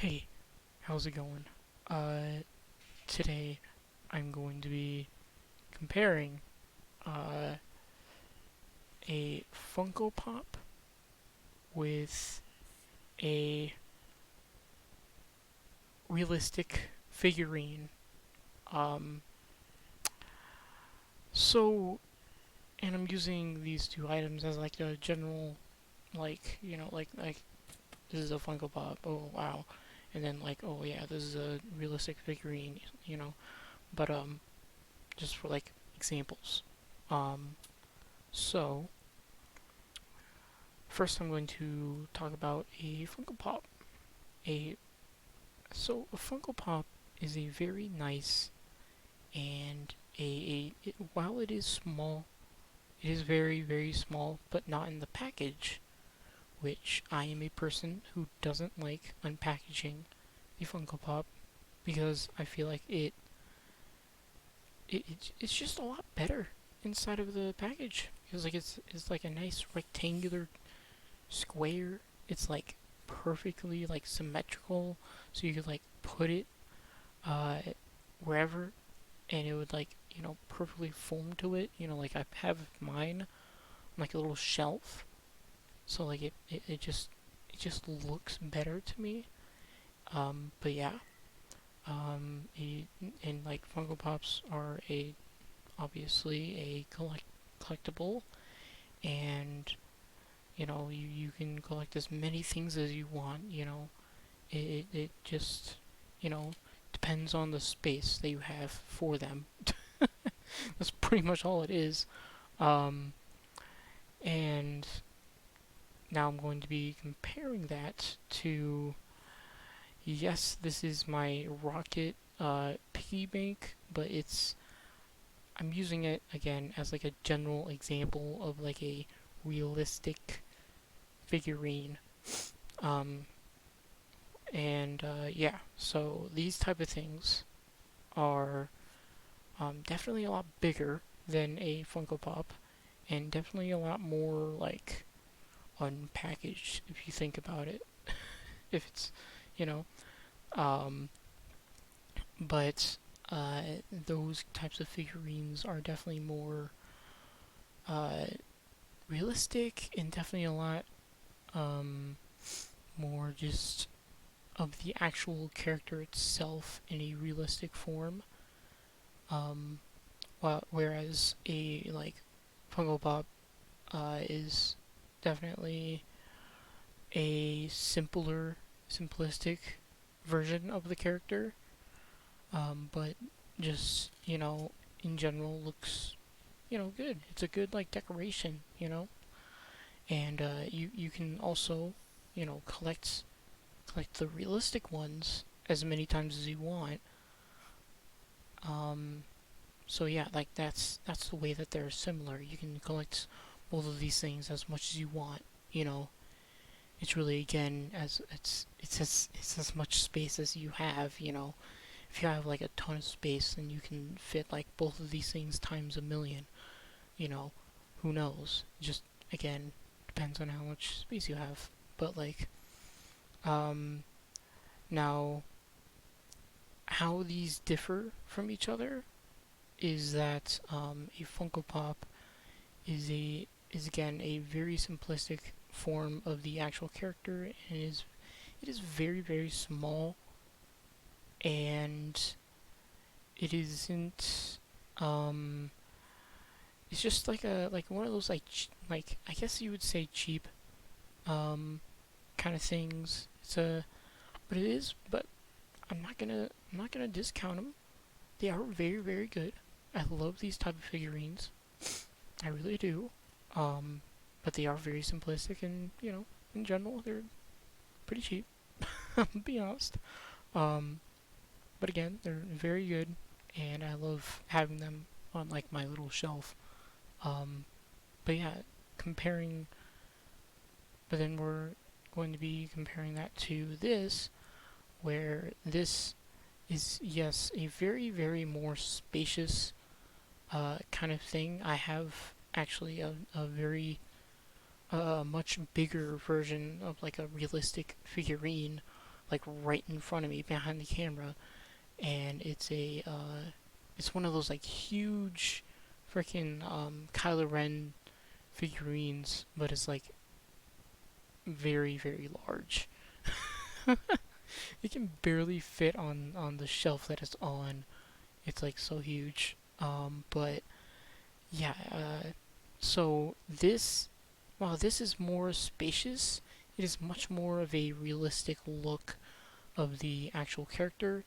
Hey, how's it going? Today I'm going to be comparing uh, a Funko Pop with a realistic figurine. Um, so, and I'm using these two items as like a general, like this is a Funko Pop. Oh wow, and then like oh yeah, this is a realistic figurine. But just for like examples. Um, so First, I'm going to talk about a Funko Pop. A a Funko Pop is a very nice and while it is small, it is very small, but not in the package. Which I am a person who doesn't like unpackaging the Funko Pop because I feel like it's just a lot better inside of the package. Because like it's like a nice rectangular square. It's like perfectly like symmetrical, so you could like put it uh, wherever, and it would like perfectly form to it. Like I have mine on like a little shelf, so like it just looks better to me. But yeah, and like Funko Pops are a obviously a collectible, and you can collect as many things as you want. It just you know depends on the space that you have for them. That's pretty much all it is. Um, and now I'm going to be comparing that to, yes, this is my Rocket piggy bank, but I'm using it again as like a general example of like a realistic figurine. Um, and yeah, so these type of things are definitely a lot bigger than a Funko Pop, and definitely a lot more like unpackaged if you think about it. If it's, you know, um, but those types of figurines are definitely more uh, realistic and definitely a lot um, more just of the actual character itself in a realistic form. Um, whereas a like Funko Pop is definitely a simplistic version of the character, but just in general looks good. It's a good like decoration, and you can also collect the realistic ones as many times as you want. Um, so yeah, like that's the way that they're similar. You can collect both of these things as much as you want. You know, it's really again as it's as much space as you have. If you have like a ton of space, then you can fit like both of these things times a million. You know, who knows? Just again depends on how much space you have. But like um, now, how these differ from each other is that a Funko Pop is again a very simplistic form of the actual character, and it is very small, and it isn't um it's just like one of those like I guess you would say cheap um kind of things. But it is, but I'm not gonna discount them. They are very good. I love these type of figurines. I really do. Um, but they are very simplistic, and in general, they're pretty cheap. I'll be honest. Um, but again, they're very good, and I love having them on like my little shelf. Um, but yeah, comparing. But then we're going to be comparing that to this, where this is, yes, a very more spacious kind of thing. I have actually a very much bigger version of like a realistic figurine, like right in front of me behind the camera, and it's one of those like huge freaking Kylo Ren figurines, but it's like very very large. It can barely fit on the shelf that it's on. It's like so huge. But yeah, so this, while this is more spacious, it is much more of a realistic look of the actual character.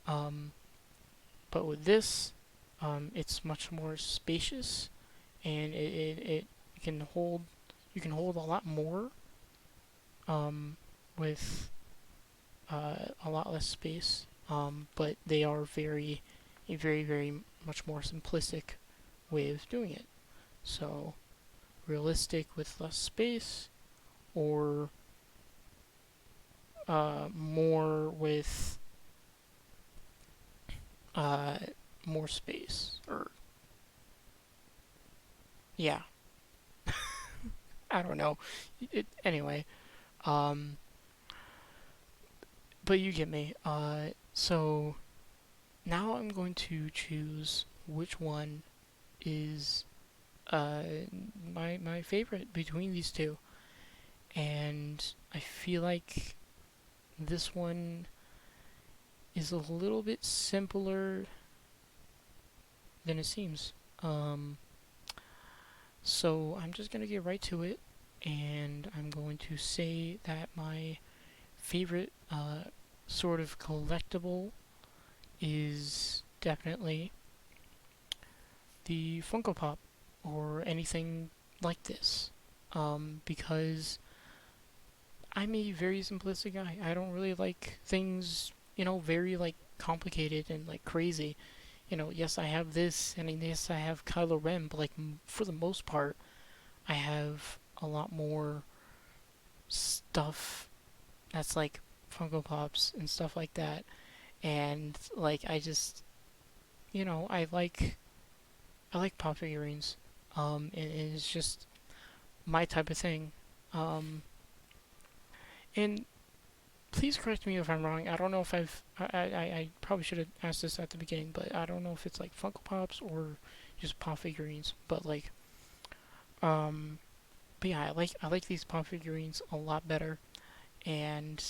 Um, but with this, it's much more spacious, and it can hold, you can hold a lot more with a lot less space. But they are a very very much more simplistic way of doing it. So realistic with less space, or more with uh, more space, or yeah, I don't know. Anyway, um, but you get me. So now I'm going to choose which one is uh, my favorite between these two, and I feel like this one is a little bit simpler than it seems. Um, so I'm just gonna get right to it, and I'm going to say that my favorite sort of collectible is definitely the Funko Pop or anything like this. Because I'm a very simplistic guy. I don't really like things, very like complicated and like crazy. Yes, I have this, and yes, I have Kylo Ren, but like for the most part, I have a lot more stuff that's like Funko Pops and stuff like that. And like I like pop figurines. And it's just my type of thing. Um, and please correct me if I'm wrong. I don't know if I probably should have asked this at the beginning, but I don't know if it's like Funko Pops or just pop figurines. But like, um, but yeah, I like these pop figurines a lot better, and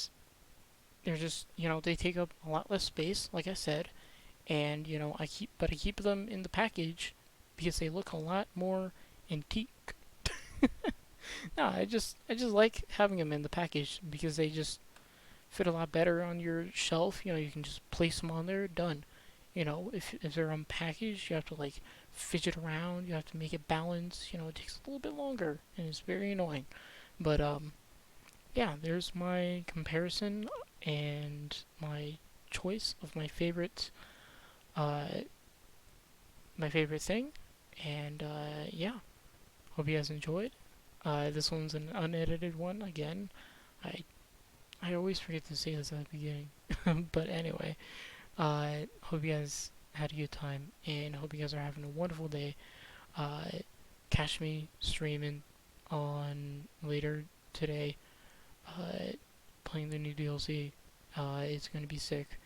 they're just they take up a lot less space, like I said, and I keep them in the package because they look a lot more antique. No, I just like having them in the package because they just fit a lot better on your shelf. You can just place them on there, done. If they're unpackaged, you have to like fidget around. You have to make it balance. It takes a little bit longer, and it's very annoying. But yeah, there's my comparison and my choice of uh, my favorite thing. And yeah, hope you guys enjoyed. This one's an unedited one again. I I always forget to say this at the beginning. But anyway, hope you guys had a good time, and hope you guys are having a wonderful day. Uh, Catch me streaming on later today, uh, playing the new DLC. It's gonna be sick.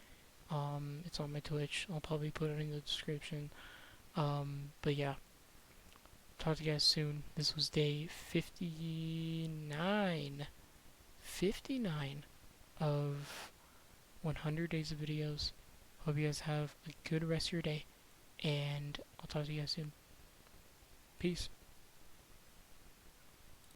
It's on my Twitch. I'll probably put it in the description. But yeah, talk to you guys soon. This was day 59. 59 of 100 days of videos. Hope you guys have a good rest of your day, and I'll talk to you guys soon. Peace.